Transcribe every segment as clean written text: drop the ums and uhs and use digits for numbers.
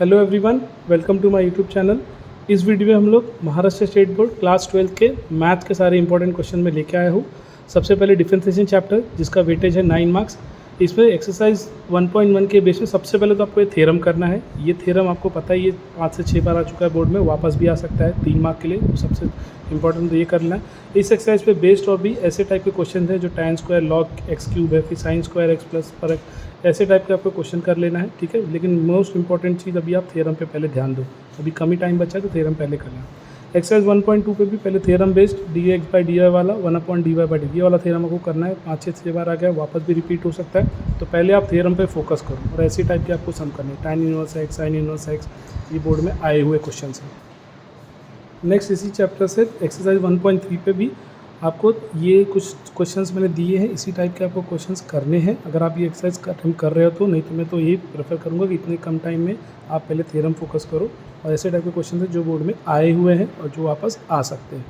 Hello everyone, welcome to my YouTube channel. इस video में हम लोग महाराष्ट्र स्टेट बोर्ड क्लास 12 के मैथ के सारे इंपॉर्टेंट क्वेश्चन में लेके आया हूँ। सबसे पहले डिफरेंशिएशन चैप्टर, जिसका वेटेज है 9 मार्क्स। इसमें एक्सरसाइज 1.1 के बेस में सबसे पहले तो आपको ये थ्योरम करना है। ये थ्योरम आपको पता है, ये 5 से 6 बार आ चुका है बोर्ड में, वापस भी आ सकता है 3 मार्क के लिए, तो सबसे इंपॉर्टेंट तो ये करना है। इस एक्सरसाइज पे बेस्ड और भी ऐसे टाइप के क्वेश्चन हैं जो tan square log x cube है, फिर sin स्क्वायर x प्लस पर ऐसे टाइप के आपको क्वेश्चन कर लेना है, ठीक है। लेकिन मोस्ट इंपॉर्टेंट चीज़ अभी आप थ्योरम पे पहले ध्यान दो, अभी कम ही टाइम बचा है तो थ्योरम पहले करना है। एक्सरसाइज 1.2 पे भी पहले थ्योरम बेस्ड dx/dy वाला 1/dy/dt ये वाला थ्योरम आपको करना है। 5-6 बार आ गया, वापस भी रिपीट हो सकता है, तो पहले आप थ्योरम पे फोकस करो और ऐसी टाइप के आपको सम करने हैं। tan inverse x, sin inverse x, ये बोर्ड में आए हुए क्वेश्चन हैं। नेक्स्ट इसी चैप्टर से एक्सरसाइज 1.3 पे भी आपको ये कुछ क्वेश्चंस मैंने दिए हैं, इसी टाइप के आपको क्वेश्चंस करने हैं। अगर आप ये एक्सरसाइज अटेम्प्ट कर रहे हो तो, नहीं तो मैं तो यही प्रेफर करूँगा कि इतने कम टाइम में आप पहले थ्योरम फोकस करो और ऐसे टाइप के क्वेश्चन हैं जो बोर्ड में आए हुए हैं और जो वापस आ सकते हैं।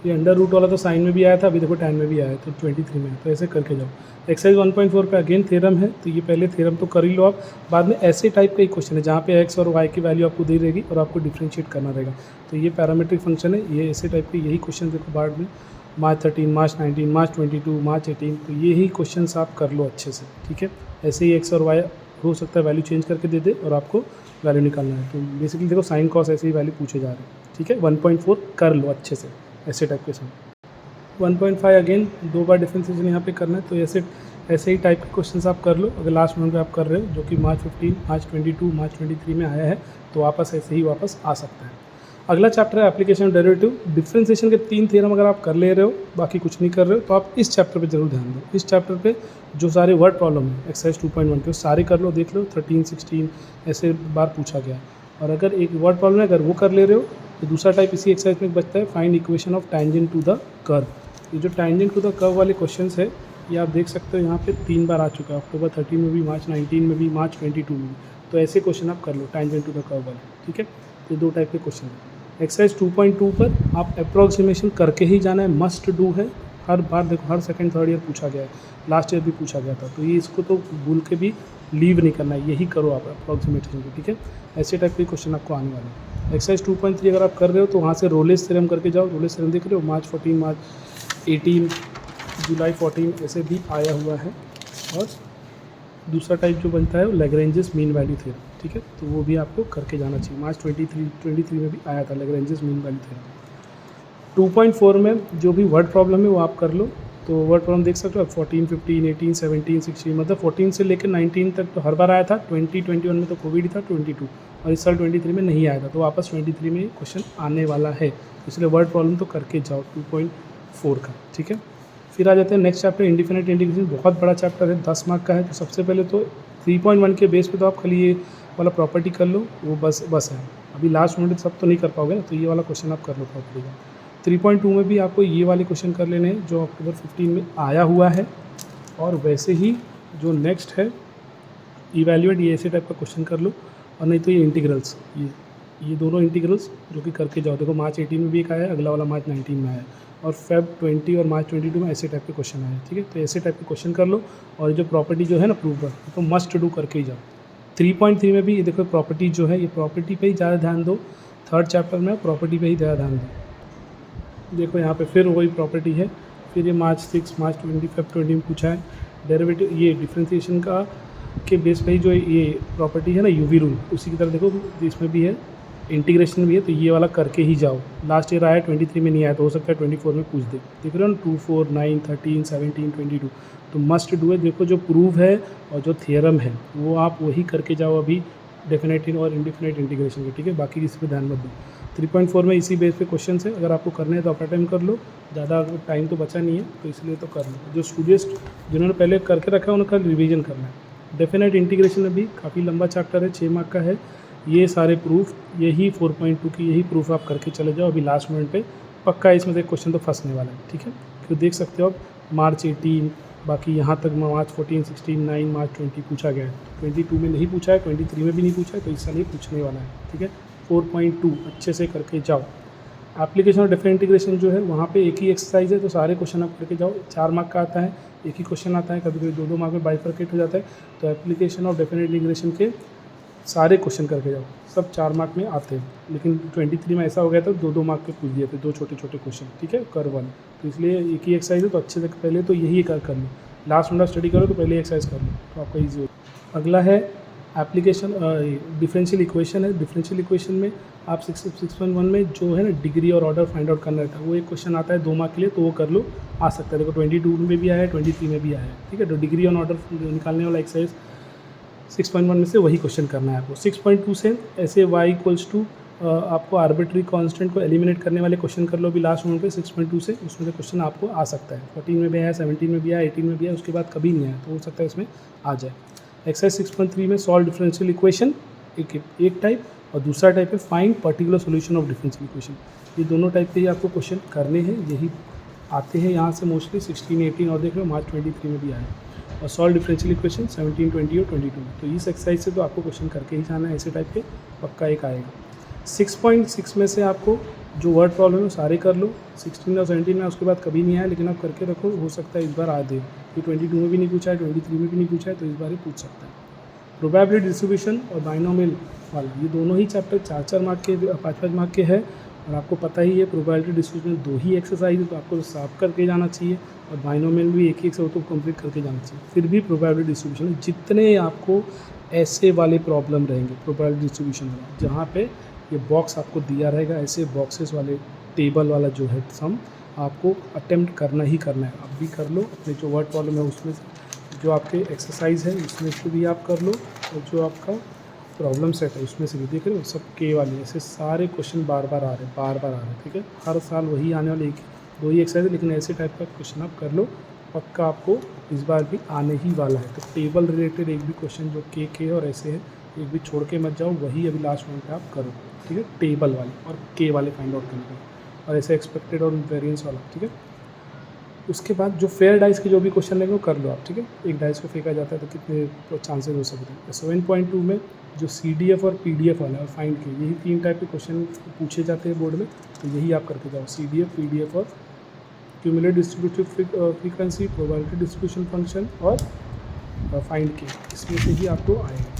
ये अंडर रूट वाला तो साइन में भी आया था, अभी देखो tan में भी आया है, तो 23 में है, तो ऐसे करके जाओ। एक्सरसाइज 1.4 पे अगेन थ्योरम है, तो ये पहले थ्योरम तो कर ही लो आप। बाद में ऐसे टाइप का एक क्वेश्चन है जहाँ पे x और y की वैल्यू आपको दी रहेगी और आपको डिफ्रेंशिएट करना रहेगा। तो ये पैरामीट्रिक फंक्शन है, ये ऐसे टाइप के यही क्वेश्चन देखो बाद में मार्च 13, मार्च 19, मार्च 22, मार्च 18, तो यही क्वेश्चन आप कर लो अच्छे से, ठीक है। ऐसे ही x और y हो सकता है वैल्यू चेंज करके दे दे और आपको वैल्यू निकालना है। तो बेसिकली देखो साइन कॉस ऐसे ही वैल्यू पूछे जा रहे हैं, ठीक है। 1.4 कर लो अच्छे से, ऐसे टाइप के सम। 1.5 अगेन 2 बार डिफरेंशिएशन यहाँ पे करना है, तो ऐसे ही टाइप के क्वेश्चंस आप कर लो। अगर लास्ट मंथ में आप कर रहे हो, जो कि मार्च 15, मार्च 22, मार्च 23 में आया है, तो वापस ऐसे ही वापस आ सकता है। अगला चैप्टर है एप्लीकेशन ऑफ डेरिवेटिव। डिफरेंशिएशन के 3 थ्योरम अगर आप कर ले रहे हो, बाकी कुछ नहीं कर रहे हो, तो आप इस चैप्टर पे जरूर ध्यान दो। इस चैप्टर पे जो सारे वर्ड प्रॉब्लम है एक्सरसाइज 2.1 के, सारे कर लो, देख लो। 13, 16 ऐसे बार पूछा गया है। और अगर एक वर्ड प्रॉब्लम है, अगर वो कर ले रहे हो, तो दूसरा टाइप इसी एक्सरसाइज में बचता है, find equation of tangent to the curve. ये जो टैंजेंट टू द कर्व वाले क्वेश्चन है, ये आप देख सकते हो यहाँ पे 3 बार आ चुका है, अक्टूबर 13 में भी, मार्च 19 में भी, मार्च 22 में भी। तो ऐसे क्वेश्चन आप कर लो टैंजेंट टू द कर्व वाले, ठीक है। तो 2 टाइप के क्वेश्चन है। एक्सरसाइज 2.2 पर आप अप्रॉक्सीमेशन करके ही जाना है, मस्ट डू है। हर बार देखो, हर सेकंड थर्ड ईयर पूछा गया है, लास्ट ईयर भी पूछा गया था, तो ये इसको तो भूल के भी लीव नहीं करना है, यही करो आप अप्रॉक्सीमेशन की, ठीक है। ऐसे टाइप के क्वेश्चन आपको आने वाले हैं। एक्सरसाइज 2.3 अगर आप कर रहे हो तो वहाँ से रोलेस थ्योरम करके जाओ। रोलेस थ्योरम देख रहे हो, मार्च 14, मार्च 18, जुलाई 14 ऐसे भी आया हुआ है। और दूसरा टाइप जो बनता है वो लैग्रेंजेस मीन वैल्यू थ्योरम, ठीक है, तो वो भी आपको करके जाना चाहिए। मार्च 23 में भी आया था लैग्रेंजेस मीन वैल्यू थ्योरम। 2.4 में जो भी वर्ड प्रॉब्लम है वो आप कर लो। तो वर्ड प्रॉब्लम देख सकते हो आप 14, 15, 18, 17, 16, मतलब 14 से लेकर 19 तक तो हर बार आया था। 2021 में तो कोविड ही था, 22 और इस साल 23 में नहीं आया था, तो वापस 23 में क्वेश्चन आने वाला है, इसलिए वर्ड प्रॉब्लम तो करके जाओ 2.4 का, ठीक है। फिर आ जाते हैं नेक्स्ट चैप्टर, इंडिफिनिट इंटीग्रेशन। बहुत बड़ा चैप्टर है, 10 मार्क का है। तो सबसे पहले तो 3.1 के बेस पे तो आप खाली ये वाला प्रॉपर्टी कर लो, वो बस है। अभी लास्ट मिनट सब तो नहीं कर पाओगे ना, तो ये वाला क्वेश्चन आप कर लो प्रॉपर्टी का। 3.2 में भी आपको ये वाले क्वेश्चन कर लेने हैं जो अक्टूबर 15 में आया हुआ है। और वैसे ही जो नेक्स्ट है इवैल्यूएट, ये ऐसे टाइप का क्वेश्चन कर लो। और नहीं तो ये इंटीग्रल्स, ये दोनों इंटीग्रल्स जो कि करके जाओ। देखो मार्च 18 में भी एक आया है, अगला वाला मार्च 19 में आया है, और फेब 20 और मार्च 22 में ऐसे टाइप के क्वेश्चन आए हैं, ठीक है। तो ऐसे टाइप के क्वेश्चन कर लो। और जो प्रॉपर्टी जो है ना प्रूव कर, तो मस्ट डू करके ही जाओ। 3.3 में भी ये देखो प्रॉपर्टी जो है, ये प्रॉपर्टी पे ही ज़्यादा ध्यान दो। थर्ड चैप्टर में प्रॉपर्टी पे ही ज़्यादा ध्यान दो। देखो यहाँ पे फिर वही प्रॉपर्टी है। फिर ये मार्च 6, मार्च 20, फेब 20 में पूछा है डेरिवेटिव, ये डिफरेंशिएशन का के बेस पे ही जो ये प्रॉपर्टी है ना यूवी रूल, उसी की तरह देखो इसमें भी है, इंटीग्रेशन भी है। तो ये वाला करके ही जाओ। लास्ट ईयर आया 23 में नहीं आया, तो हो सकता है 24 में पूछ दे। देख रहे हो ना, 2, 4, 9, 13, 17, 22, तो मस्ट डू है। देखो जो प्रूव है और जो थियरम है वो आप वही करके जाओ अभी, डेफिनेट और इंडिफिनिट इंटीग्रेशन के, ठीक है। बाकी किसी पे ध्यान मत दो। 3.4 में इसी बेस पे क्वेश्चन है, अगर आपको करने हैं तो आप अटेम्प्ट कर लो। ज़्यादा टाइम तो बचा नहीं है, तो इसलिए तो कर लो। जो स्टूडेंट्स जिन्होंने पहले करके रखा है उन्हें कल रिवीजन करना है। डेफिनेट इंटीग्रेशन में भी काफ़ी लंबा चैप्टर है, 6 मार्क का है। ये सारे प्रूफ, यही 4.2 की यही प्रूफ आप करके चले जाओ अभी लास्ट मिनट पे। पक्का इसमें से क्वेश्चन तो फंसने वाला है, ठीक है। फिर देख सकते हो आप मार्च 18, बाकी यहाँ तक मार्च 14, 16, 9, मार्च 20 पूछा गया है। 22 में नहीं पूछा है, 23 में भी नहीं पूछा है, तो इस साल ये पूछने वाला है, ठीक है। 4.2 अच्छे से करके जाओ। एप्लीकेशन ऑफ डेफिनेट इंटीग्रेशन जो है वहाँ पे एक ही एक्सरसाइज है, तो सारे क्वेश्चन आप करके जाओ। 4 मार्क का आता है, एक ही क्वेश्चन आता है, कभी कभी 2-2 मार्क में बाइफरकेट हो जाता है। तो एप्लीकेशन ऑफ डेफिनेट इंटीग्रेशन के सारे क्वेश्चन करके जाओ, सब 4 मार्क में आते हैं, लेकिन 23 में ऐसा हो गया था 2-2 मार्क के पूछ दिए थे, 2 छोटे-छोटे क्वेश्चन, ठीक है, कर्व वाले। तो इसलिए एक ही एक्सरसाइज है तो अच्छे से पहले तो यही कर लो, लास्ट राउंड स्टडी करो तो पहले एक्सरसाइज कर लो तो आपका ईजी हो। अगला है एप्लीकेशन डिफरेंशियल इक्वेशन है। डिफरेंशियल इक्वेशन में आप 6.1 में जो है ना डिग्री और ऑर्डर फाइंड आउट करना रहता है, वो एक क्वेश्चन आता है 2 मार्क के लिए, तो वो कर लो, आ सकता है। देखो 22 में भी आया है, 23 में भी आया है, ठीक है। तो डिग्री और ऑर्डर निकालने वाला एक्सरसाइज 6.1 में से वही क्वेश्चन करना है आपको। 6.2 से ऐसे y इक्वल्स टू आपको आर्बिट्री कांस्टेंट को एलिमिनेट करने वाले क्वेश्चन कर लो अभी लास्ट राउंड पे 6.2 से, उसमें से क्वेश्चन आपको आ सकता है। 14 में भी आया, 17 में भी आया, 18 में भी आया, उसके बाद कभी नहीं आया, तो हो सकता है इसमें आ जाए। एक्सरसाइज 6.3 में सॉल्व डिफरेंशियल इक्वेशन एक टाइप, और दूसरा टाइप है find particular solution of differential equation. ये दोनों टाइप के ही आपको क्वेश्चन करने हैं, यही आते हैं यहाँ से मोस्टली 16, 18 और देख लो मार्च 23 में भी आया। और सॉल्व डिफरेंशियल इक्वेशन 17, 20 और 22। तो इस एक्सरसाइज से तो आपको क्वेश्चन करके ही जाना है, ऐसे टाइप के पक्का एक आएगा। 6.6 में से आपको जो वर्ड प्रॉब्लम है वो सारे कर लो। 16 और 17 में उसके बाद कभी नहीं आया, लेकिन आप करके रखो, हो सकता है इस बार आ दे। ये 22 में भी नहीं पूछा है, 23 में भी नहीं पूछा है, तो इस बार ही पूछ सकता है। प्रोबेबिलिटी डिस्ट्रीब्यूशन और बाइनोमियल वाला, ये दोनों ही चैप्टर 4-4 मार्क के 5-5 मार्क के हैं, और आपको पता ही है प्रोबेबिलिटी डिस्ट्रीब्यूशन 2 ही एक्सरसाइज है, तो आपको साफ करके जाना चाहिए, और बाइनोमियल भी एक ही एक्सरसाइज तो कंप्लीट करके जाना चाहिए। फिर भी प्रोबेबिलिटी डिस्ट्रीब्यूशन जितने आपको ऐसे वाले प्रॉब्लम रहेंगे प्रोबेबिलिटी डिस्ट्रीब्यूशन वाला, जहाँ पे ये बॉक्स आपको दिया रहेगा, ऐसे बॉक्सेस वाले टेबल वाला जो है सम आपको अटेम्प्ट करना ही करना है। आप भी कर लो, अपने जो वर्ड प्रॉब्लम है उसमें से, जो आपके एक्सरसाइज है उसमें से भी आप कर लो, और जो आपका प्रॉब्लम सेट है उसमें से भी देख रहे हो, सब के वाले ऐसे सारे क्वेश्चन बार बार आ रहे हैं, ठीक है। हर साल वही आने वाले 1-2 ही एक्सरसाइज, लेकिन ऐसे टाइप का क्वेश्चन आप कर लो, पक्का आपको इस बार भी आने ही वाला है। तो टेबल रिलेटेड एक भी क्वेश्चन जो के और ऐसे है, एक भी छोड़ के मत जाओ, वही अभी लास्ट राउंड पे आप करो, ठीक है, टेबल वाले और के वाले फाइंड आउट करने का, और ऐसे एक्सपेक्टेड और वेरिएंस वाला, ठीक है। उसके बाद जो फेयर डाइस के जो भी क्वेश्चन लेंगे वो कर लो आप, ठीक है। एक डाइस को फेंका जाता है तो कितने चांसेस हो सकते हैं। 7.2 में जो CDF और PDF वाला है फाइंड के, यही 3 टाइप के क्वेश्चन पूछे जाते हैं बोर्ड में, तो यही आप करके जाओ, CDF, PDF और cumulative distributive frequency, probability distribution function और फाइंड के, इसमें से ही आपको आएगा।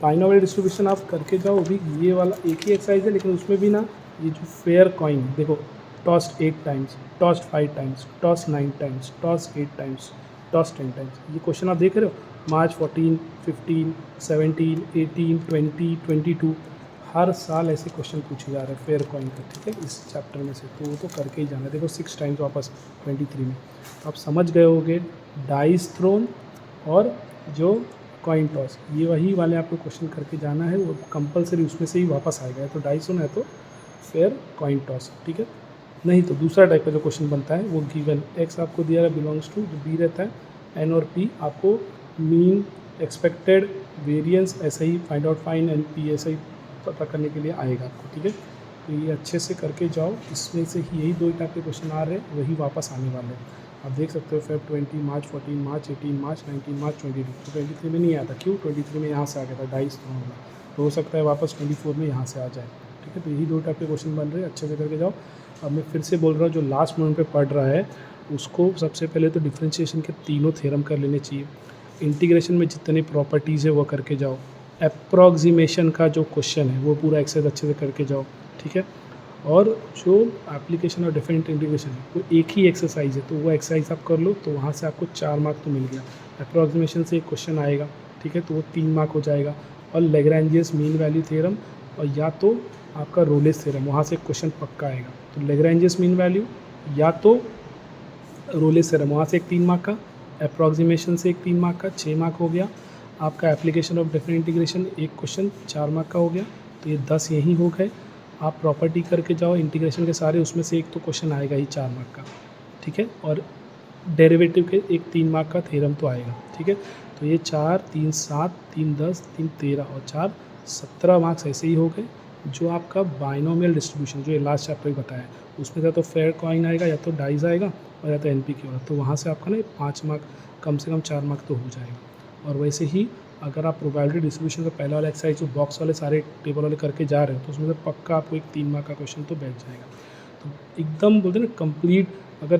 बाइनोमियल डिस्ट्रीब्यूशन आप करके जाओ, भी ये वाला एक ही एक्सरसाइज है, लेकिन उसमें भी ना ये जो फेयर कॉइन है, देखो tossed 8 times, tossed 5 times, tossed 9 times, tossed 8 times, tossed 10 times, ये क्वेश्चन आप देख रहे हो, मार्च 14, 15, 17, 18, 20, 22, हर साल ऐसे क्वेश्चन पूछे जा रहे हैं फेयर कॉइन का, ठीक है, इस चैप्टर में से, तो वो तो करके ही जाना है। देखो 6 टाइम्स वापस 23 में, तो आप समझ गए होगे डाइस थ्रोन और जो कॉइन टॉस, ये वही वाले आपको क्वेश्चन करके जाना है, वो कंपलसरी उसमें से ही वापस आएगा, तो डाइस थ्रोन है तो फेयर कॉइन टॉस, ठीक है। नहीं तो दूसरा टाइप का जो क्वेश्चन बनता है वो गिवन एक्स आपको दिया है बिलोंग्स टू, जो बी रहता है, एन और पी आपको मीन, एक्सपेक्टेड, वेरिएंस, ऐसे ही find out fine and P, ऐसे ही पता करने के लिए आएगा आपको, ठीक है। तो ये अच्छे से करके जाओ, इसमें से ही यही 2 टाइप के क्वेश्चन आ रहे हैं, वही वापस आने वाले हैं। आप देख सकते हो फेब 20, मार्च 14, मार्च 18, मार्च 19, मार्च 22, तो 23 में नहीं आया था, क्यों 23 में यहाँ से आ गया था डाइस थ्रोन वाला, तो हो सकता है वापस 24 में यहाँ से आ जाए, ठीक है। तो यही 2 टाइप के क्वेश्चन बन रहे हैं, अच्छे से करके जाओ। अब मैं फिर से बोल रहा हूँ, जो लास्ट मोमेंट पे पढ़ रहा है उसको सबसे पहले तो डिफरेंशिएशन के तीनों थ्योरम कर लेने चाहिए। इंटीग्रेशन में जितने प्रॉपर्टीज़ है वो करके जाओ। अप्रॉक्सीमेशन का जो क्वेश्चन है वो पूरा एक्सरसाइज अच्छे से करके जाओ, ठीक है। और जो एप्लीकेशन और डिफरेंट इंटीग्रेशन है वो एक ही एक्सरसाइज है, तो वो एक्सरसाइज आप कर लो, तो वहाँ से आपको 4 मार्क तो मिल गया। अप्रॉक्सीमेशन से एक क्वेश्चन आएगा, ठीक है, तो वो 3 मार्क हो जाएगा। और लैग्रेंजियस मीन वैल्यू थ्योरम और या तो आपका रोलेस थ्योरम, वहाँ से क्वेश्चन पक्का आएगा। तो लैग्रेंजियस मीन वैल्यू या तो रोलेस थ्योरम, वहाँ से एक 3 मार्क का, अप्रॉक्सीमेशन से एक 3 मार्क का, 6 मार्क हो गया। आपका एप्लीकेशन ऑफ डिफरेंट इंटीग्रेशन एक क्वेश्चन 4 मार्क का हो गया, तो ये 10 यहीं हो गए। आप प्रॉपर्टी करके जाओ इंटीग्रेशन के सारे, उसमें से एक तो क्वेश्चन आएगा ही 4 मार्क का, ठीक है। और डेरिवेटिव के एक 3 मार्क का थ्योरम तो आएगा, ठीक है। तो ये 4, 3, 7, 3, 10, 3, 13 और 4, 17 मार्क्स ऐसे ही हो गए। जो आपका बाइनोमियल डिस्ट्रीब्यूशन जो ये लास्ट चैप्टर बताया है, उसमें या तो फेयर कॉइन आएगा, या तो डाइज आएगा, और या तो NP होगा, तो वहाँ से आपका ना 5 मार्क, कम से कम 4 मार्क तो हो जाएगा। और वैसे ही अगर आप प्रोबेबिलिटी डिस्ट्रीब्यूशन का पहला वाला एक्सरसाइज जो बॉक्स वाले सारे टेबल वाले करके जा रहे हो, तो उसमें से पक्का आपको एक 3 मार्क का क्वेश्चन तो बैठ जाएगा। तो एकदम बोलते हैं ना कंप्लीट, अगर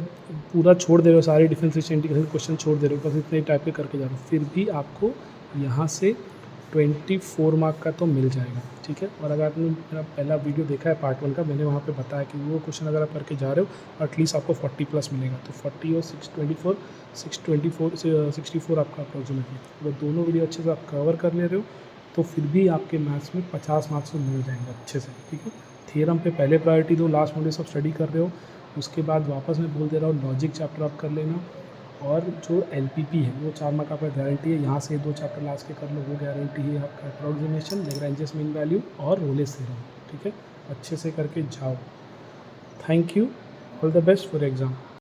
पूरा छोड़ दे रहे हो, सारे डिफरेंशिएशन इंटीग्रेशन क्वेश्चन छोड़ दे रहे हो, बस इतने टाइप के करके जा रहे हो, फिर भी आपको यहाँ से 24 मार्क का तो मिल जाएगा, ठीक है। और अगर आपने मेरा पहला वीडियो देखा है पार्ट 1 का, मैंने वहाँ पे बताया कि वो क्वेश्चन अगर आप करके जा रहे हो एटलीस्ट आपको 40 प्लस मिलेगा। तो 40 और 64 आपका अप्रोक्सीमेटली, अगर दोनों वीडियो अच्छे से आप कवर कर ले रहे हो तो फिर भी आपके मैथ्स में 50 मार्क्स तो मिल जाएंगे अच्छे से, ठीक है। थियरम पे पहले प्रायोरिटी दो, लास्ट मॉड्यूल सब स्टडी कर रहे हो, उसके बाद वापस मैं बोल दे रहा हूँ लॉजिक चैप्टर आप कर लेना, और जो LPP है वो 4 मार्क आपका गारंटी है। यहाँ से 2 चैप्टर लास्ट के कर लो, वो गारंटी है आपका अप्रोक्सीमेशन, लैग्रेंजेस मीन वैल्यू और रोलेस थ्योरम, ठीक है। अच्छे से करके जाओ। Thank you, all the best for exam.